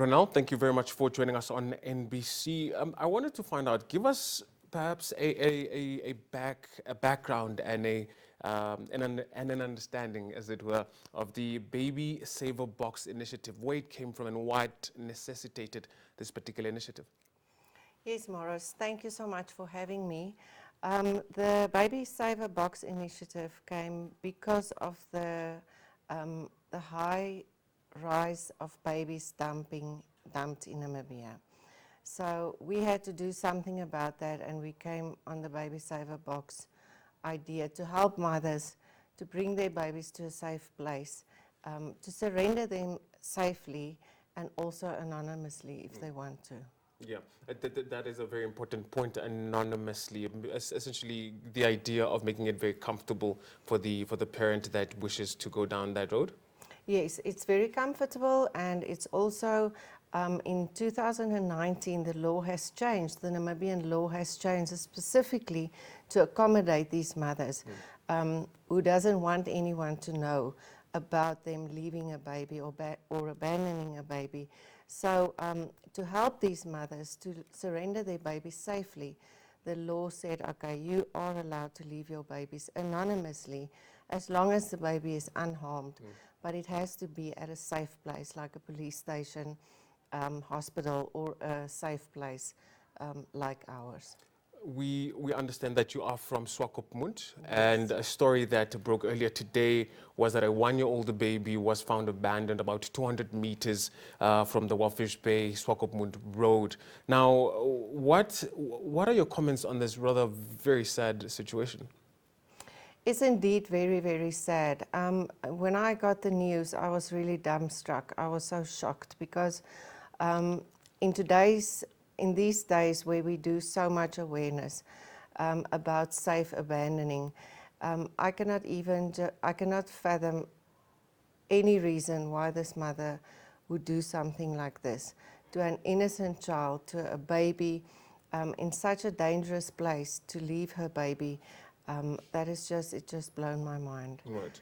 Ronel, thank you very much for joining us on NBC. I wanted to find out, give us perhaps a background and an understanding, as it were, of the Baby Saver Box initiative, where it came from and what necessitated this particular initiative. Yes, Morris, thank you so much for having me. The Baby Saver Box initiative came because of the high rise of babies dumped in Namibia. So we had to do something about that, and we came on the Baby Saver Box idea to help mothers to bring their babies to a safe place, to surrender them safely and also anonymously if they want to. Yeah, that is a very important point, anonymously. Essentially, the idea of making it very comfortable for the parent that wishes to go down that road. Yes, it's very comfortable, and it's also in 2019 the law has changed. The Namibian law has changed specifically to accommodate these mothers who doesn't want anyone to know about them leaving a baby or abandoning a baby. So to help these mothers to surrender their babies safely, the law said, okay, you are allowed to leave your babies anonymously as long as the baby is unharmed, but it has to be at a safe place like a police station, hospital, or a safe place like ours. We understand that you are from Swakopmund, and a story that broke earlier today was that a 1-year-old baby was found abandoned about 200 meters from the Walfish Bay Swakopmund Road. Now, what are your comments on this rather very sad situation? It's indeed very, very sad. When I got the news, I was really dumbstruck. I was so shocked because in these days where we do so much awareness about safe abandoning, I cannot fathom any reason why this mother would do something like this to an innocent child, to a baby in such a dangerous place, to leave her baby. It just blown my mind. Right.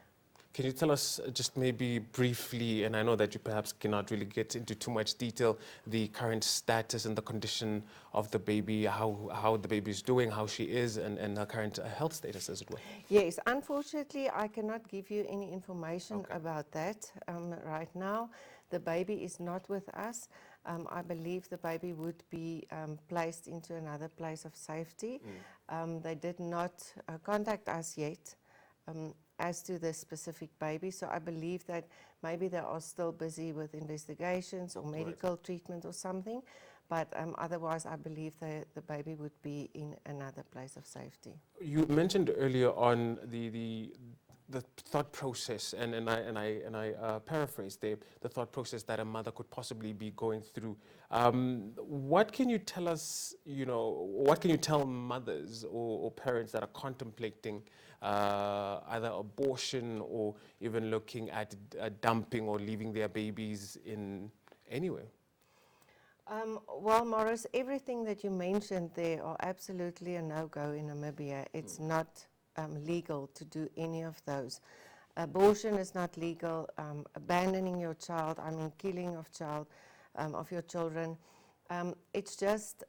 Can you tell us just maybe briefly, and I know that you perhaps cannot really get into too much detail, the current status and the condition of the baby, how the baby is doing, how she is, and her current health status, as it were? Yes, unfortunately, I cannot give you any information about that right now. The baby is not with us. I believe the baby would be placed into another place of safety. They did not contact us yet as to this specific baby, so I believe that maybe they are still busy with investigations or medical treatment or something, but otherwise I believe the baby would be in another place of safety. You mentioned earlier on the thought process, and I paraphrase the thought process that a mother could possibly be going through. What can you tell us, what can you tell mothers or parents that are contemplating either abortion or even looking at dumping or leaving their babies in anywhere? Well, Morris, everything that you mentioned there are absolutely a no-go in Namibia. It's not legal to do any of those. Abortion is not legal. Abandoning your child, killing of your children, it's just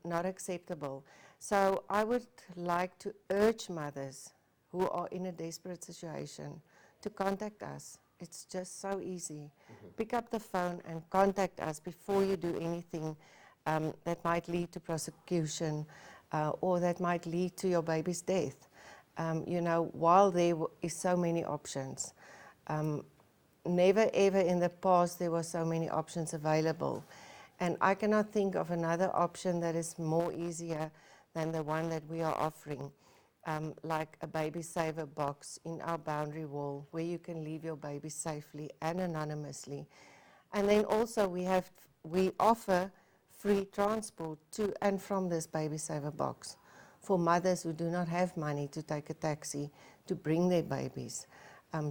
not acceptable. So I would like to urge mothers who are in a desperate situation to contact us. It's just so easy. Pick up the phone and contact us before you do anything that might lead to prosecution or that might lead to your baby's death. While there is so many options. Never ever in the past there were so many options available. And I cannot think of another option that is more easier than the one that we are offering. Like a baby saver box in our boundary wall where you can leave your baby safely and anonymously. And then also we offer free transport to and from this baby saver box for mothers who do not have money to take a taxi to bring their babies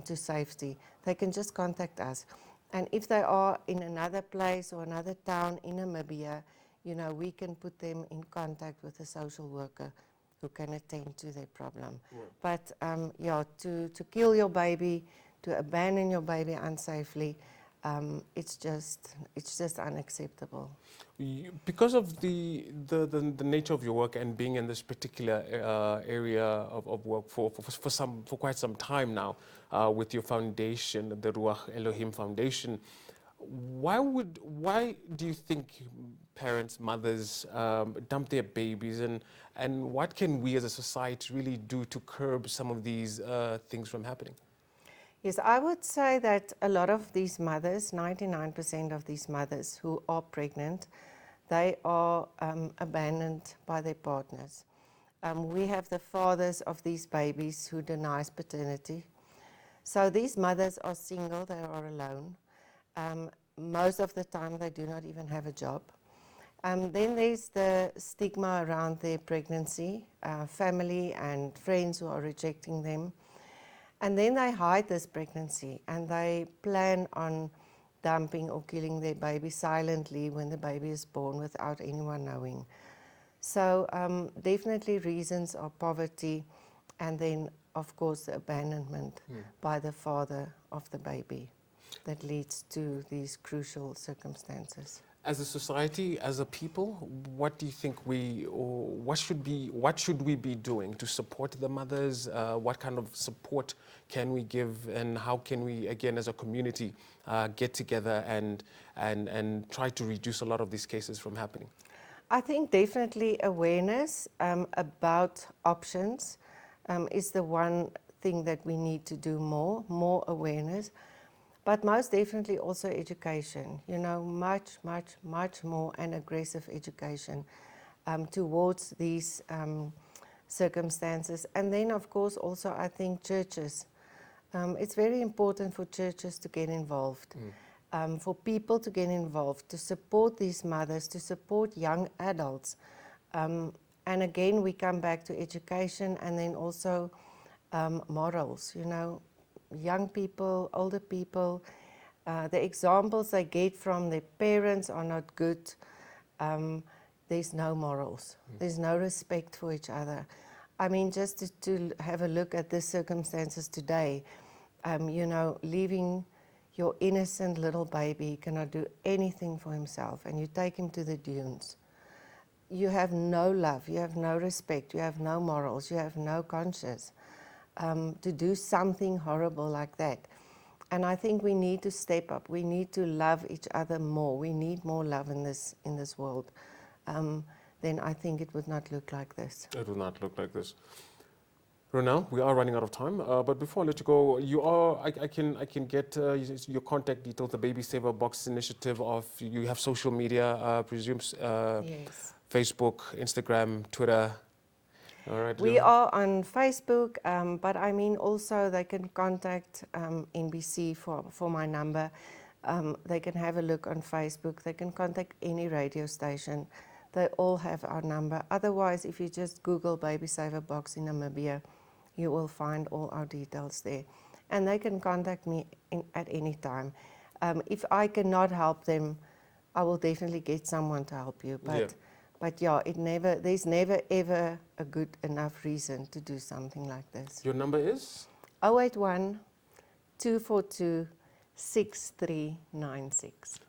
to safety. They can just contact us. And if they are in another place or another town in Namibia, we can put them in contact with a social worker who can attend to their problem. But to kill your baby, to abandon your baby unsafely, it's just unacceptable. Because of the nature of your work and being in this particular area of work for quite some time now, with your foundation, the Ruach Elohim Foundation, why do you think parents, mothers, dump their babies, and what can we as a society really do to curb some of these things from happening? Yes, I would say that a lot of these mothers, 99% of these mothers who are pregnant, they are abandoned by their partners. We have the fathers of these babies who denies paternity. So these mothers are single, they are alone. Most of the time they do not even have a job. Then there's the stigma around their pregnancy, family and friends who are rejecting them. And then they hide this pregnancy and they plan on dumping or killing their baby silently when the baby is born without anyone knowing. So definitely reasons are poverty and then of course the abandonment by the father of the baby that leads to these crucial circumstances. As a society, as a people, what do you think what should we be doing to support the mothers? What kind of support can we give, and how can we, again, as a community, get together and try to reduce a lot of these cases from happening? I think definitely awareness about options is the one thing that we need to do more awareness. But most definitely also education, much more and aggressive education towards these circumstances. And then of course also I think churches. It's very important for churches to get involved, for people to get involved, to support these mothers, to support young adults. And again, we come back to education and then also morals, young people, older people, the examples they get from their parents are not good. There's no morals. There's no respect for each other. I mean, just to have a look at the circumstances today, leaving your innocent little baby, he cannot do anything for himself, and you take him to the dunes. You have no love, you have no respect, you have no morals, you have no conscience. To do something horrible like that. And I think we need to step up. We need to love each other more. We need more love in this world. Then I think it would not look like this. It would not look like this. Ronel, we are running out of time, but before I let you go, I can get your contact details, the Baby Saver Box initiative. You have social media, presumes Yes. Facebook, Instagram, Twitter. All right. We are on Facebook, but I mean also they can contact NBC for my number. They can have a look on Facebook. They can contact any radio station. They all have our number. Otherwise, if you just Google Baby Saver Box in Namibia, you will find all our details there. And they can contact me at any time. If I cannot help them, I will definitely get someone to help you. But yeah, there's never ever a good enough reason to do something like this. Your number is? 081 242 6396.